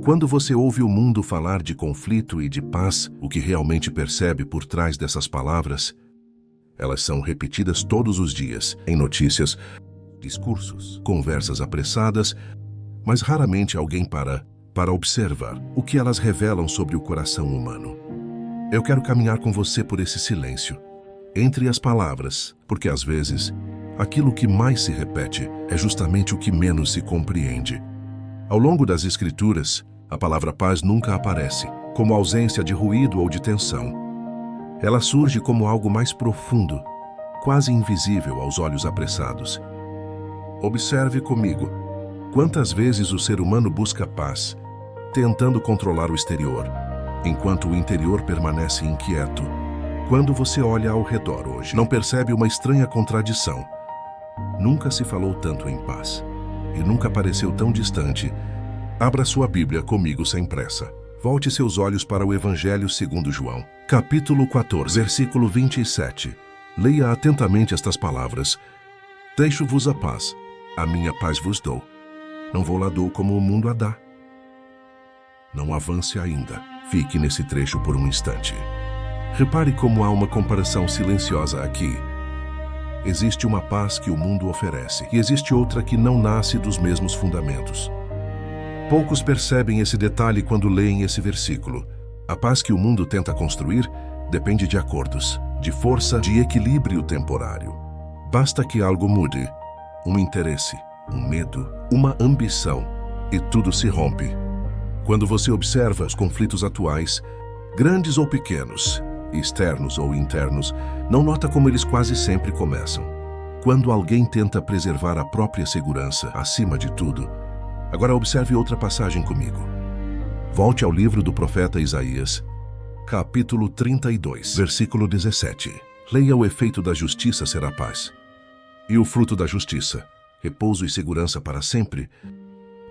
Quando você ouve o mundo falar de conflito e de paz, o que realmente percebe por trás dessas palavras? Elas são repetidas todos os dias, em notícias, discursos, conversas apressadas, mas raramente alguém para observar o que elas revelam sobre o coração humano. Eu quero caminhar com você por esse silêncio, entre as palavras, porque às vezes, aquilo que mais se repete é justamente o que menos se compreende. Ao longo das Escrituras, a palavra paz nunca aparece como ausência de ruído ou de tensão. Ela surge como algo mais profundo, quase invisível aos olhos apressados. Observe comigo quantas vezes o ser humano busca paz, tentando controlar o exterior, enquanto o interior permanece inquieto. Quando você olha ao redor hoje, não percebe uma estranha contradição. Nunca se falou tanto em paz, e nunca pareceu tão distante. Abra sua Bíblia comigo sem pressa. Volte seus olhos para o Evangelho segundo João, capítulo 14, versículo 27. Leia atentamente estas palavras. Deixo-vos a paz, a minha paz vos dou. Não vou lá dou como o mundo a dá. Não avance ainda. Fique nesse trecho por um instante. Repare como há uma comparação silenciosa aqui. Existe uma paz que o mundo oferece, e existe outra que não nasce dos mesmos fundamentos. Poucos percebem esse detalhe quando leem esse versículo. A paz que o mundo tenta construir depende de acordos, de força, de equilíbrio temporário. Basta que algo mude, um interesse, um medo, uma ambição, e tudo se rompe. Quando você observa os conflitos atuais, grandes ou pequenos, externos ou internos, não nota como eles quase sempre começam. Quando alguém tenta preservar a própria segurança acima de tudo. Agora observe outra passagem comigo. Volte ao livro do profeta Isaías, capítulo 32, versículo 17. Leia: o efeito da justiça será paz, e o fruto da justiça, repouso e segurança para sempre.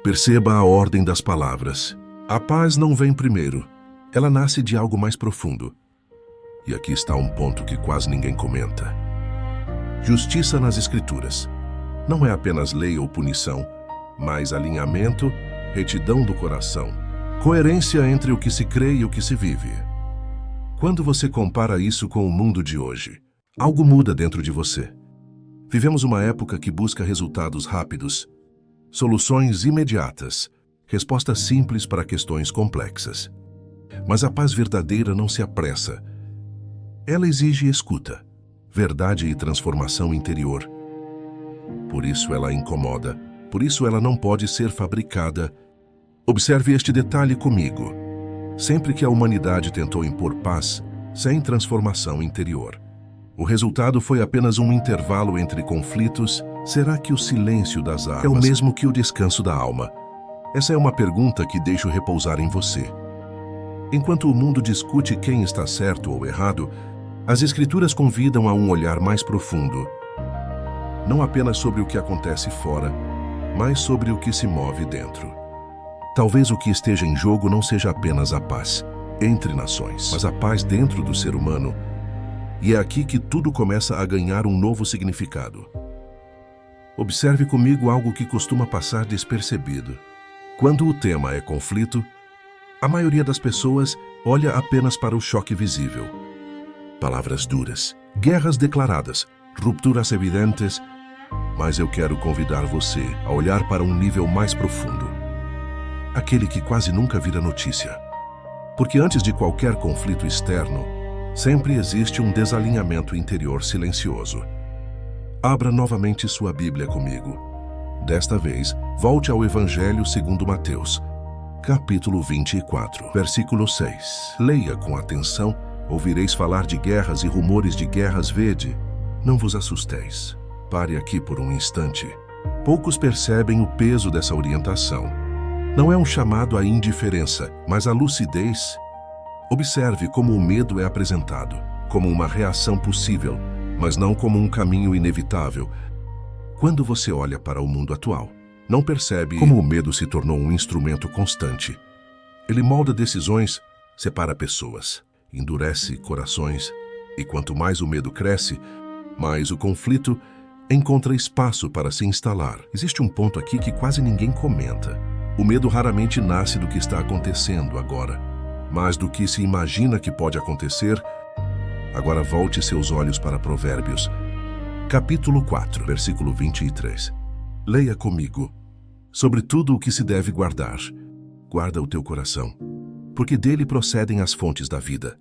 Perceba a ordem das palavras. A paz não vem primeiro, ela nasce de algo mais profundo. E aqui está um ponto que quase ninguém comenta. Justiça nas Escrituras não é apenas lei ou punição, mas alinhamento, retidão do coração, coerência entre o que se crê e o que se vive. Quando você compara isso com o mundo de hoje, algo muda dentro de você. Vivemos uma época que busca resultados rápidos, soluções imediatas, respostas simples para questões complexas. Mas a paz verdadeira não se apressa. Ela exige escuta, verdade e transformação interior. Por isso ela incomoda. Por isso ela não pode ser fabricada. Observe este detalhe comigo. Sempre que a humanidade tentou impor paz, sem transformação interior, o resultado foi apenas um intervalo entre conflitos. Será que o silêncio das armas é o mesmo que o descanso da alma? Essa é uma pergunta que deixo repousar em você. Enquanto o mundo discute quem está certo ou errado, as Escrituras convidam a um olhar mais profundo. Não apenas sobre o que acontece fora, mas sobre o que se move dentro. Talvez o que esteja em jogo não seja apenas a paz entre nações, mas a paz dentro do ser humano. E é aqui que tudo começa a ganhar um novo significado. Observe comigo algo que costuma passar despercebido. Quando o tema é conflito, a maioria das pessoas olha apenas para o choque visível. Palavras duras, guerras declaradas, rupturas evidentes. Mas eu quero convidar você a olhar para um nível mais profundo. Aquele que quase nunca vira notícia. Porque antes de qualquer conflito externo, sempre existe um desalinhamento interior silencioso. Abra novamente sua Bíblia comigo. Desta vez, volte ao Evangelho segundo Mateus, capítulo 24, versículo 6. Leia com atenção. Ouvireis falar de guerras e rumores de guerras. Vede, não vos assusteis. Pare aqui por um instante. Poucos percebem o peso dessa orientação. Não é um chamado à indiferença, mas à lucidez. Observe como o medo é apresentado, como uma reação possível, mas não como um caminho inevitável. Quando você olha para o mundo atual, não percebe como o medo se tornou um instrumento constante. Ele molda decisões, separa pessoas, endurece corações, e quanto mais o medo cresce, mais o conflito encontra espaço para se instalar. Existe um ponto aqui que quase ninguém comenta. O medo raramente nasce do que está acontecendo agora, mas do que se imagina que pode acontecer. Agora volte seus olhos para Provérbios, capítulo 4, versículo 23. Leia comigo. Sobre tudo o que se deve guardar, guarda o teu coração, porque dele procedem as fontes da vida.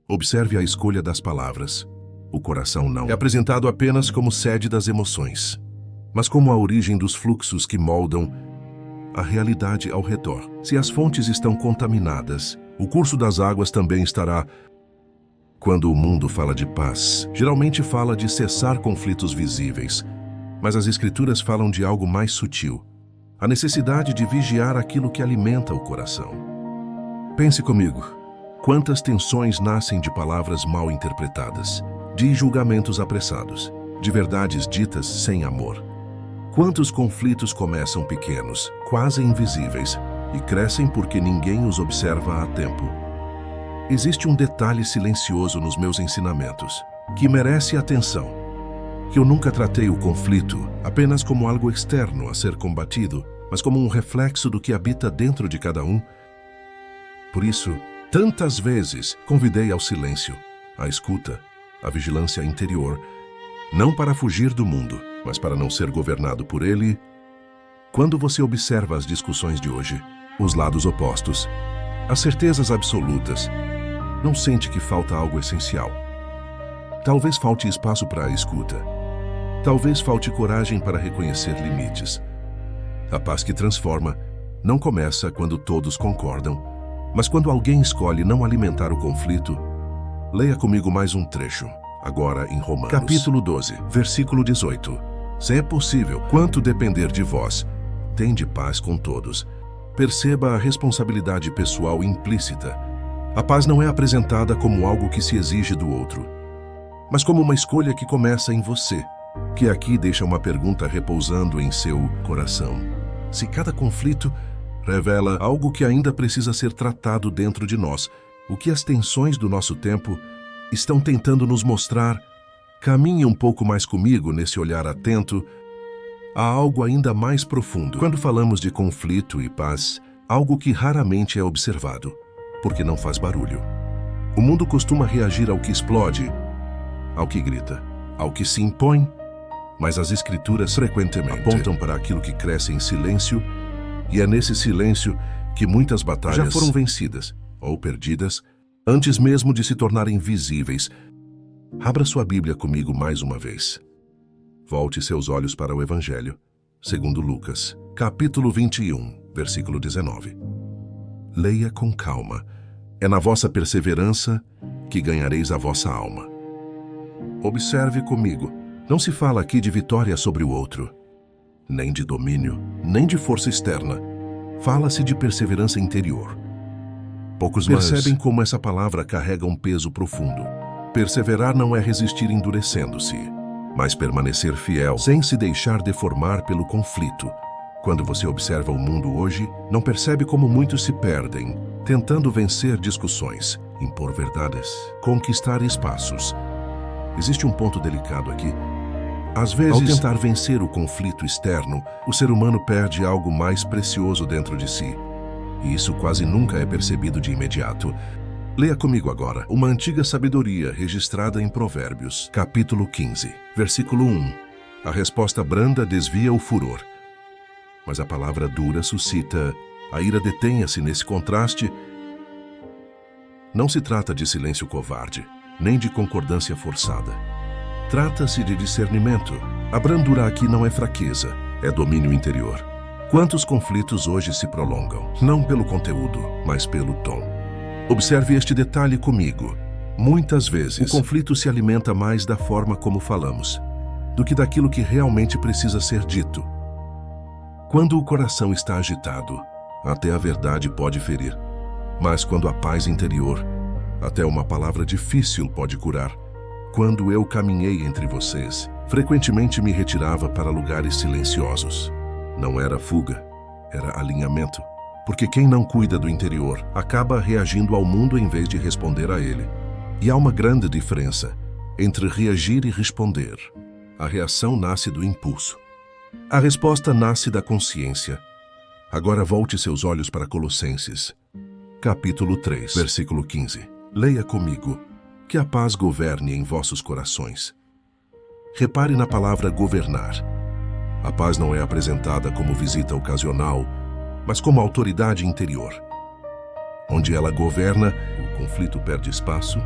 Observe a escolha das palavras. O coração não é apresentado apenas como sede das emoções, mas como a origem dos fluxos que moldam a realidade ao redor. Se as fontes estão contaminadas, o curso das águas também estará. Quando o mundo fala de paz, geralmente fala de cessar conflitos visíveis, mas as Escrituras falam de algo mais sutil, a necessidade de vigiar aquilo que alimenta o coração. Pense comigo, quantas tensões nascem de palavras mal interpretadas, de julgamentos apressados, de verdades ditas sem amor. Quantos conflitos começam pequenos, quase invisíveis, e crescem porque ninguém os observa a tempo. Existe um detalhe silencioso nos meus ensinamentos, que merece atenção. Que eu nunca tratei o conflito apenas como algo externo a ser combatido, mas como um reflexo do que habita dentro de cada um. Por isso, tantas vezes convidei ao silêncio, à escuta, à vigilância interior, não para fugir do mundo, mas para não ser governado por ele. Quando você observa as discussões de hoje, os lados opostos, as certezas absolutas, não sente que falta algo essencial. Talvez falte espaço para a escuta. Talvez falte coragem para reconhecer limites. A paz que transforma não começa quando todos concordam, mas quando alguém escolhe não alimentar o conflito. Leia comigo mais um trecho, agora em Romanos, capítulo 12, versículo 18. Se é possível, quanto depender de vós, tende paz com todos. Perceba a responsabilidade pessoal implícita. A paz não é apresentada como algo que se exige do outro, mas como uma escolha que começa em você, que aqui deixa uma pergunta repousando em seu coração. Se cada conflito revela algo que ainda precisa ser tratado dentro de nós, o que as tensões do nosso tempo estão tentando nos mostrar, caminhe um pouco mais comigo nesse olhar atento a algo ainda mais profundo. Quando falamos de conflito e paz, algo que raramente é observado, porque não faz barulho. O mundo costuma reagir ao que explode, ao que grita, ao que se impõe, mas as Escrituras frequentemente apontam para aquilo que cresce em silêncio, e é nesse silêncio que muitas batalhas já foram vencidas ou perdidas antes mesmo de se tornarem visíveis. Abra sua Bíblia comigo mais uma vez. Volte seus olhos para o Evangelho, segundo Lucas, capítulo 21, versículo 19. Leia com calma. É na vossa perseverança que ganhareis a vossa alma. Observe comigo. Não se fala aqui de vitória sobre o outro, nem de domínio, nem de força externa. Fala-se de perseverança interior. Poucos percebem como essa palavra carrega um peso profundo. Perseverar não é resistir endurecendo-se, mas permanecer fiel sem se deixar deformar pelo conflito. Quando você observa o mundo hoje, não percebe como muitos se perdem, tentando vencer discussões, impor verdades, conquistar espaços. Existe um ponto delicado aqui. Às vezes, ao tentar vencer o conflito externo, o ser humano perde algo mais precioso dentro de si. E isso quase nunca é percebido de imediato. Leia comigo agora uma antiga sabedoria registrada em Provérbios, capítulo 15, versículo 1. A resposta branda desvia o furor, mas a palavra dura suscita a ira. Detenha-se nesse contraste. Não se trata de silêncio covarde, nem de concordância forçada. Trata-se de discernimento. A brandura aqui não é fraqueza, é domínio interior. Quantos conflitos hoje se prolongam, não pelo conteúdo, mas pelo tom? Observe este detalhe comigo. Muitas vezes, o conflito se alimenta mais da forma como falamos, do que daquilo que realmente precisa ser dito. Quando o coração está agitado, até a verdade pode ferir. Mas quando a paz interior, até uma palavra difícil pode curar. Quando eu caminhei entre vocês, frequentemente me retirava para lugares silenciosos. Não era fuga, era alinhamento. Porque quem não cuida do interior acaba reagindo ao mundo em vez de responder a ele. E há uma grande diferença entre reagir e responder. A reação nasce do impulso. A resposta nasce da consciência. Agora volte seus olhos para Colossenses, capítulo 3, versículo 15. Leia comigo. Que a paz governe em vossos corações. Repare na palavra governar. A paz não é apresentada como visita ocasional, mas como autoridade interior. Onde ela governa, o conflito perde espaço.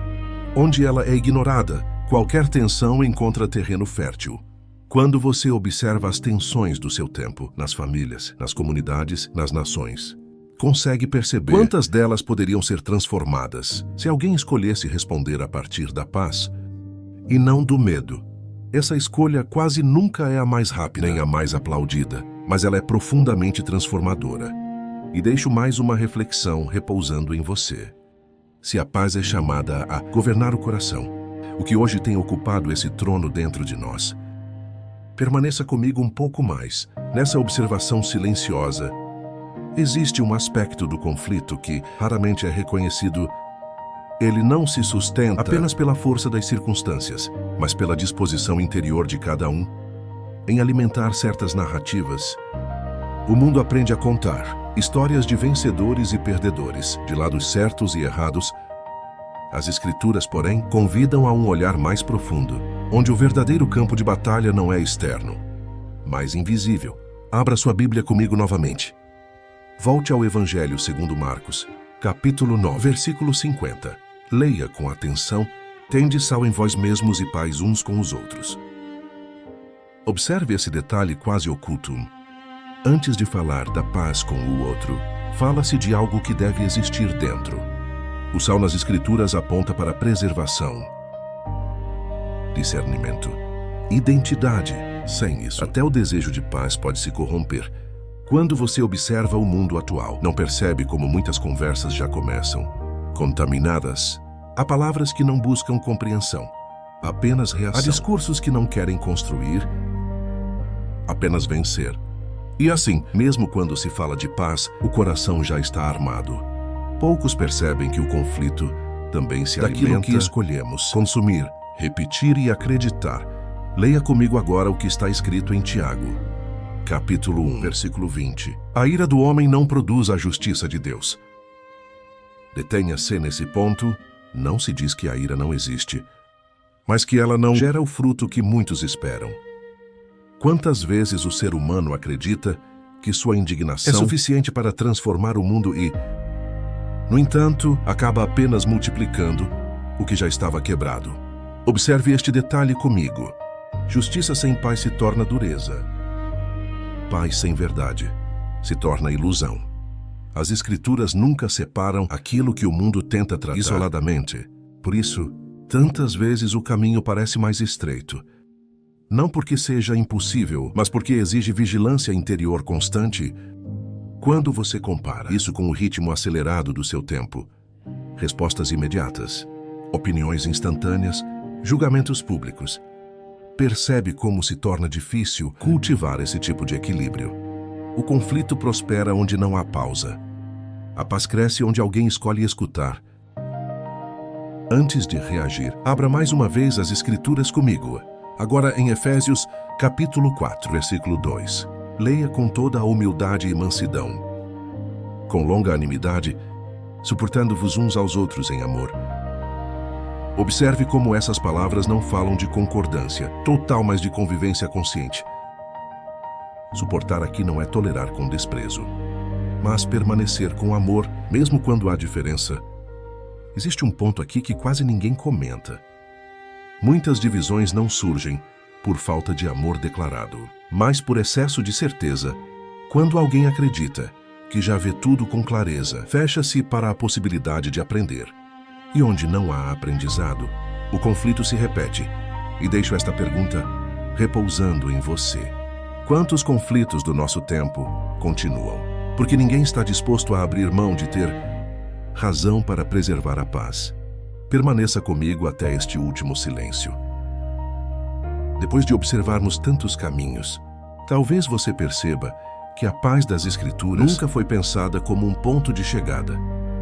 Onde ela é ignorada, qualquer tensão encontra terreno fértil. Quando você observa as tensões do seu tempo, nas famílias, nas comunidades, nas nações, consegue perceber quantas delas poderiam ser transformadas se alguém escolhesse responder a partir da paz e não do medo. Essa escolha quase nunca é a mais rápida nem a mais aplaudida, mas ela é profundamente transformadora. E deixo mais uma reflexão repousando em você. Se a paz é chamada a governar o coração, o que hoje tem ocupado esse trono dentro de nós, permaneça comigo um pouco mais nessa observação silenciosa. Existe um aspecto do conflito que raramente é reconhecido. Ele não se sustenta apenas pela força das circunstâncias, mas pela disposição interior de cada um em alimentar certas narrativas. O mundo aprende a contar histórias de vencedores e perdedores, de lados certos e errados. As Escrituras, porém, convidam a um olhar mais profundo, onde o verdadeiro campo de batalha não é externo, mas invisível. Abra sua Bíblia comigo novamente. Volte ao Evangelho segundo Marcos, capítulo 9, versículo 50. Leia com atenção. Tende sal em vós mesmos e paz uns com os outros. Observe esse detalhe quase oculto. Antes de falar da paz com o outro, fala-se de algo que deve existir dentro. O sal nas Escrituras aponta para preservação, discernimento, identidade. Sem isso, até o desejo de paz pode se corromper. Quando você observa o mundo atual, não percebe como muitas conversas já começam contaminadas. Há palavras que não buscam compreensão, apenas reação. Há discursos que não querem construir, apenas vencer. E assim, mesmo quando se fala de paz, o coração já está armado. Poucos percebem que o conflito também se alimenta daquilo que escolhemos consumir, repetir e acreditar. Leia comigo agora o que está escrito em Tiago, capítulo 1, versículo 20. A ira do homem não produz a justiça de Deus. Detenha-se nesse ponto. Não se diz que a ira não existe, mas que ela não gera o fruto que muitos esperam. Quantas vezes o ser humano acredita que sua indignação é suficiente para transformar o mundo e, no entanto, acaba apenas multiplicando o que já estava quebrado. Observe este detalhe comigo. Justiça sem paz se torna dureza. Paz sem verdade se torna ilusão. As Escrituras nunca separam aquilo que o mundo tenta tratar isoladamente. Por isso, tantas vezes o caminho parece mais estreito. Não porque seja impossível, mas porque exige vigilância interior constante. Quando você compara isso com o ritmo acelerado do seu tempo, respostas imediatas, opiniões instantâneas, julgamentos públicos, percebe como se torna difícil cultivar esse tipo de equilíbrio. O conflito prospera onde não há pausa. A paz cresce onde alguém escolhe escutar. Antes de reagir, abra mais uma vez as Escrituras comigo. Agora em Efésios, capítulo 4, versículo 2. Leia com toda a humildade e mansidão, com longanimidade, suportando-vos uns aos outros em amor. Observe como essas palavras não falam de concordância total, mas de convivência consciente. Suportar aqui não é tolerar com desprezo, mas permanecer com amor, mesmo quando há diferença. Existe um ponto aqui que quase ninguém comenta. Muitas divisões não surgem por falta de amor declarado, mas por excesso de certeza. Quando alguém acredita que já vê tudo com clareza, fecha-se para a possibilidade de aprender. E onde não há aprendizado, o conflito se repete. E deixo esta pergunta repousando em você. Quantos conflitos do nosso tempo continuam? Porque ninguém está disposto a abrir mão de ter razão para preservar a paz. Permaneça comigo até este último silêncio. Depois de observarmos tantos caminhos, talvez você perceba que a paz das Escrituras nunca foi pensada como um ponto de chegada,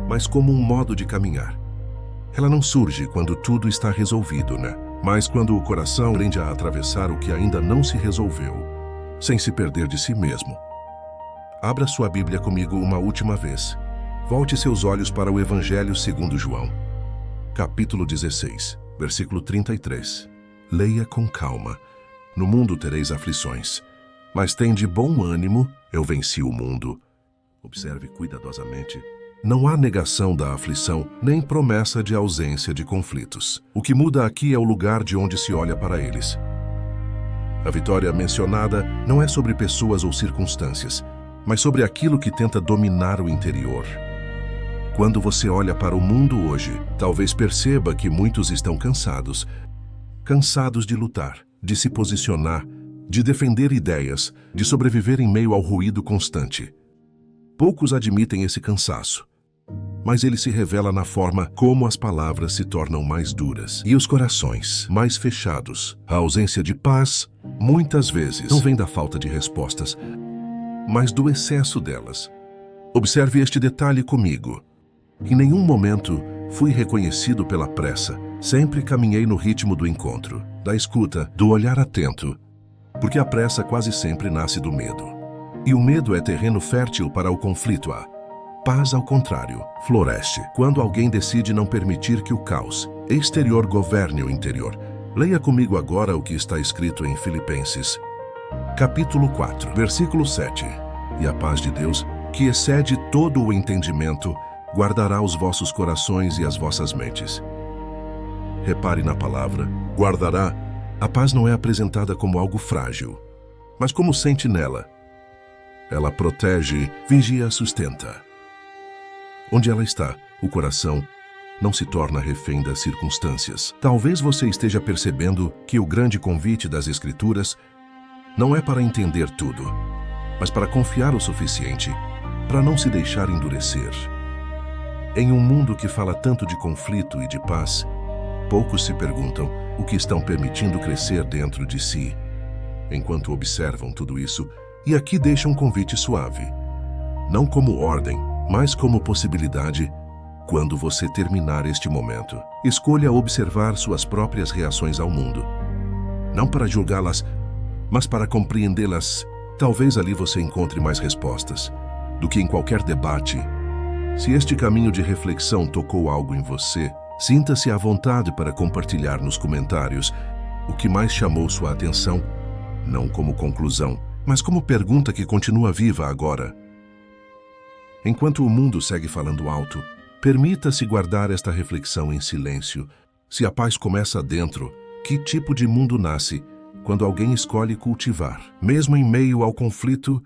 mas como um modo de caminhar. Ela não surge quando tudo está resolvido, né? Mas quando o coração aprende a atravessar o que ainda não se resolveu. sem se perder de si mesmo. Abra sua Bíblia comigo uma última vez. Volte seus olhos para o Evangelho segundo João, capítulo 16, versículo 33. Leia com calma. No mundo tereis aflições, mas tende bom ânimo, eu venci o mundo. Observe cuidadosamente. Não há negação da aflição, nem promessa de ausência de conflitos. O que muda aqui é o lugar de onde se olha para eles. A vitória mencionada não é sobre pessoas ou circunstâncias, mas sobre aquilo que tenta dominar o interior. Quando você olha para o mundo hoje, talvez perceba que muitos estão cansados de lutar, de se posicionar, de defender ideias, de sobreviver em meio ao ruído constante. Poucos admitem esse cansaço, mas ele se revela na forma como as palavras se tornam mais duras e os corações mais fechados. A ausência de paz, muitas vezes, não vem da falta de respostas, mas do excesso delas. Observe este detalhe comigo. Em nenhum momento fui reconhecido pela pressa. Sempre caminhei no ritmo do encontro, da escuta, do olhar atento, porque a pressa quase sempre nasce do medo. E o medo é terreno fértil para o conflito. A paz, ao contrário, floresce quando alguém decide não permitir que o caos exterior governe o interior. Leia comigo agora o que está escrito em Filipenses, capítulo 4, versículo 7. E a paz de Deus, que excede todo o entendimento, guardará os vossos corações e as vossas mentes. Repare na palavra, guardará. A paz não é apresentada como algo frágil, mas como sentinela. Ela protege, vigia, sustenta. Onde ela está, o coração não se torna refém das circunstâncias. Talvez você esteja percebendo que o grande convite das Escrituras não é para entender tudo, mas para confiar o suficiente para não se deixar endurecer. Em um mundo que fala tanto de conflito e de paz, poucos se perguntam o que estão permitindo crescer dentro de si, enquanto observam tudo isso, e aqui deixa um convite suave. Não como ordem, mas como possibilidade. Quando você terminar este momento, escolha observar suas próprias reações ao mundo. Não para julgá-las, mas para compreendê-las. Talvez ali você encontre mais respostas do que em qualquer debate. Se este caminho de reflexão tocou algo em você, sinta-se à vontade para compartilhar nos comentários o que mais chamou sua atenção, não como conclusão, mas como pergunta que continua viva agora. Enquanto o mundo segue falando alto, permita-se guardar esta reflexão em silêncio. Se a paz começa dentro, que tipo de mundo nasce quando alguém escolhe cultivar, mesmo em meio ao conflito,